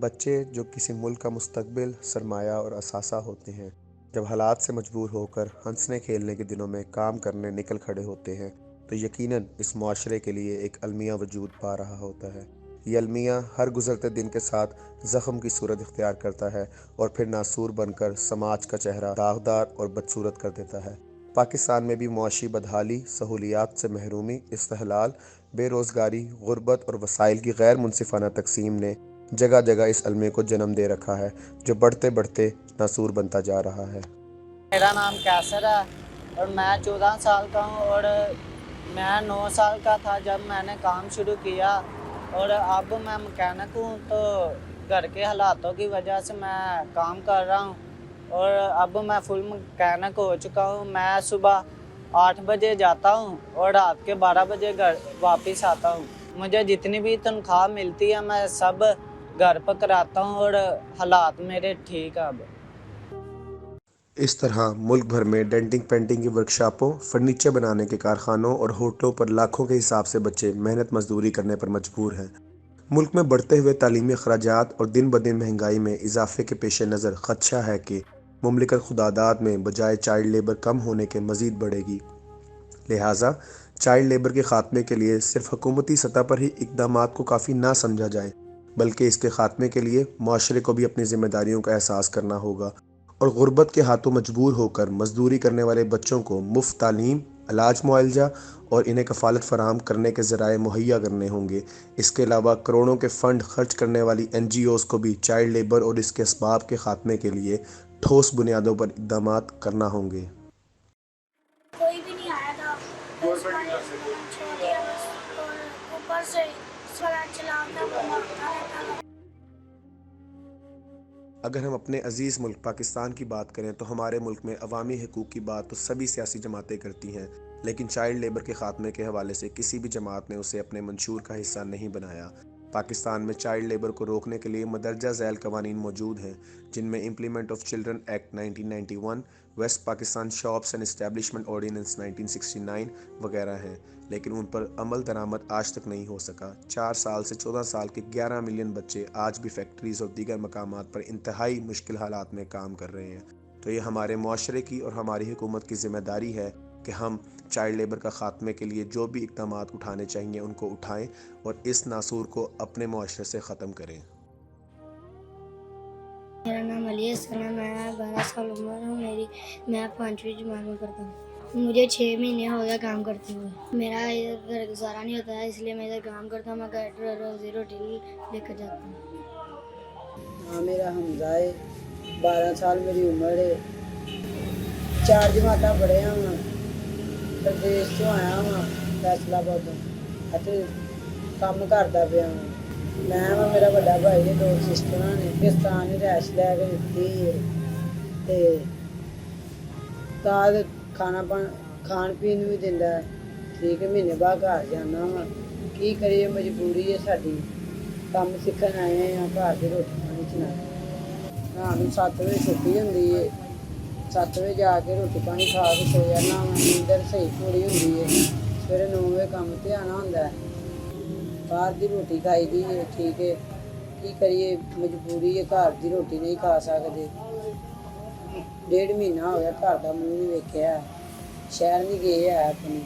بچے جو کسی ملک کا مستقبل، سرمایہ اور اثاثہ ہوتے ہیں، جب حالات سے مجبور ہو کر ہنسنے کھیلنے کے دنوں میں کام کرنے نکل کھڑے ہوتے ہیں تو یقیناً اس معاشرے کے لیے ایک المیہ وجود پا رہا ہوتا ہے۔ یہ المیہ ہر گزرتے دن کے ساتھ زخم کی صورت اختیار کرتا ہے اور پھر ناسور بن کر سماج کا چہرہ داغدار اور بدصورت کر دیتا ہے۔ پاکستان میں بھی معاشی بدحالی، سہولیات سے محرومی، استحلال، بے روزگاری، غربت اور وسائل کی غیر منصفانہ تقسیم نے جگہ جگہ اس المیہ کو جنم دے رکھا ہے جو بڑھتے بڑھتے ناسور بنتا جا رہا ہے۔ میرا نام کیسر ہے اور میں 14 سال کا ہوں اور میں 9 سال کا تھا جب میں نے کام شروع کیا اور اب میں مکینک ہوں، تو گھر کے حالاتوں کی وجہ سے میں کام کر رہا ہوں اور اب میں فل مکینک ہو چکا ہوں۔ میں صبح 8 بجے جاتا ہوں اور رات کے 12 بجے گھر واپس آتا ہوں۔ مجھے جتنی بھی تنخواہ ملتی ہے میں سب گھر پر کراتا ہوں اور حالات میرے ٹھیک ہے اب۔ اس طرح ملک بھر میں ڈینٹنگ پینٹنگ کی ورکشاپوں، فرنیچر بنانے کے کارخانوں اور ہوٹلوں پر لاکھوں کے حساب سے بچے محنت مزدوری کرنے پر مجبور ہیں۔ ملک میں بڑھتے ہوئے تعلیمی اخراجات اور دن بدن مہنگائی میں اضافے کے پیش نظر خدشہ ہے کہ مملکت خداداد میں بجائے چائلڈ لیبر کم ہونے کے مزید بڑھے گی۔ لہٰذا چائلڈ لیبر کے خاتمے کے لیے صرف حکومتی سطح پر ہی اقدامات کو کافی نہ سمجھا جائے، بلکہ اس کے خاتمے کے لیے معاشرے کو بھی اپنی ذمہ داریوں کا احساس کرنا ہوگا اور غربت کے ہاتھوں مجبور ہو کر مزدوری کرنے والے بچوں کو مفت تعلیم، علاج معالجہ اور انہیں کفالت فراہم کرنے کے ذرائع مہیا کرنے ہوں گے۔ اس کے علاوہ کروڑوں کے فنڈ خرچ کرنے والی NGOs کو بھی چائلڈ لیبر اور اس کے اسباب کے خاتمے کے لیے ٹھوس بنیادوں پر اقدامات کرنا ہوں گے۔ کوئی بھی نہیں آیا تھا، چھوڑ دیا بس، اور اوپر سے چلاتا بھاگتا رہتا تھا۔ اگر ہم اپنے عزیز ملک پاکستان کی بات کریں تو ہمارے ملک میں عوامی حقوق کی بات تو سبھی سیاسی جماعتیں کرتی ہیں، لیکن چائلڈ لیبر کے خاتمے کے حوالے سے کسی بھی جماعت نے اسے اپنے منشور کا حصہ نہیں بنایا۔ پاکستان میں چائلڈ لیبر کو روکنے کے لیے مندرجہ ذیل قوانین موجود ہیں، جن میں implement of children act 1991، west Pakistan shops and establishment ordinance 1969 وغیرہ ہیں، لیکن ان پر عمل درآمد آج تک نہیں ہو سکا۔ 4 سال سے 14 سال کے 11 ملین بچے آج بھی فیکٹریز اور دیگر مقامات پر انتہائی مشکل حالات میں کام کر رہے ہیں۔ تو یہ ہمارے معاشرے کی اور ہماری حکومت کی ذمہ داری ہے کہ ہم چائلڈ لیبر کا خاتمے کے لیے جو بھی اقدامات اٹھانے چاہیے ان کو اٹھائیں اور اس ناسور کو اپنے معاشرے سے ختم کریں۔ میرا نام علی حسن ہے، میں 12 سال عمر ہوں، میں 5ویں جماعت میں پڑھتا ہوں۔ مجھے 6 مہینے ہو گیا کام کرتے ہوئے۔ میرا ادھر گزارا نہیں ہوتا ہے، اس لیے میں ادھر کام کرتا ہوں، میں روزی روٹی لے کر جاتا ہوں۔ ہاں، میرا حمزہ ہے، 12 سال میری عمر ہے، 4 جماعتاں پڑھے ہوں، پردیش تو آیا ہوں فیصلہ آباد ਅਤੇ ਕੰਮ ਕਰਦਾ ਪਿਆ ਹਾਂ ਮੈਂ ਵਾ ਮੇਰਾ ਵੱਡਾ ਭਾਈ ਹੈ, 2 ਸਿਸਟਰਾਂ ਨੇ ਪਾਕਿਸਤਾਨ ਹੀ ਰੈਸ਼ ਲੈ ਕੇ ਦਿੱਤੀ ਹੈ ਤੇ ਤਾਂ ਖਾਣ ਪੀਣ ਨੂੰ ਵੀ ਦਿੰਦਾ, ਠੀਕ ਹੈ, ਮਹੀਨੇ ਬਾਅਦ ਘਰ ਜਾਂਦਾ ਵਾ। ਕੀ ਕਰੀਏ, ਮਜਬੂਰੀ ਹੈ ਸਾਡੀ, ਕੰਮ ਸਿੱਖਣ ਆਏ ਹਾਂ, ਘਰ ਦੀ ਰੋਟੀ ਪਾਣੀ ਚਲਾਉਣਾ। ਰਾਤ ਨੂੰ 7 ਵਜੇ ਛੁੱਟੀ ਹੁੰਦੀ ਹੈ, 7 ਵਜੇ ਜਾ ਕੇ ਰੋਟੀ ਪਾਣੀ ਖਾ ਕੇ ਸੋ ਜਾਣਾ ਵਾ, ਨੀਂਦਰ ਸਹੀ ਪੂਰੀ ਹੁੰਦੀ ਹੈ, ਸਵੇਰੇ 9 ਵਜੇ ਕੰਮ ਤੇ ਆਉਣਾ ਹੁੰਦਾ। ਬਾਹਰ ਦੀ ਰੋਟੀ ਖਾਈ ਦੀ ਹੈ, ਠੀਕ ਹੈ, ਕੀ ਕਰੀਏ, ਮਜਬੂਰੀ ਹੈ, ਘਰ ਦੀ ਰੋਟੀ ਨਹੀਂ ਖਾ ਸਕਦੇ। 1.5 ਮਹੀਨਾ ਹੋ ਗਿਆ ਘਰ ਦਾ ਮੂੰਹ ਨਹੀਂ ਵੇਖਿਆ, شہر نہیں گئے ہے اپنی۔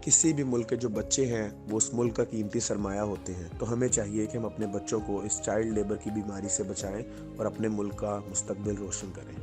کسی بھی ملک کے جو بچے ہیں وہ اس ملک کا قیمتی سرمایہ ہوتے ہیں، تو ہمیں چاہیے کہ ہم اپنے بچوں کو اس چائلڈ لیبر کی بیماری سے بچائیں اور اپنے ملک کا مستقبل روشن کریں۔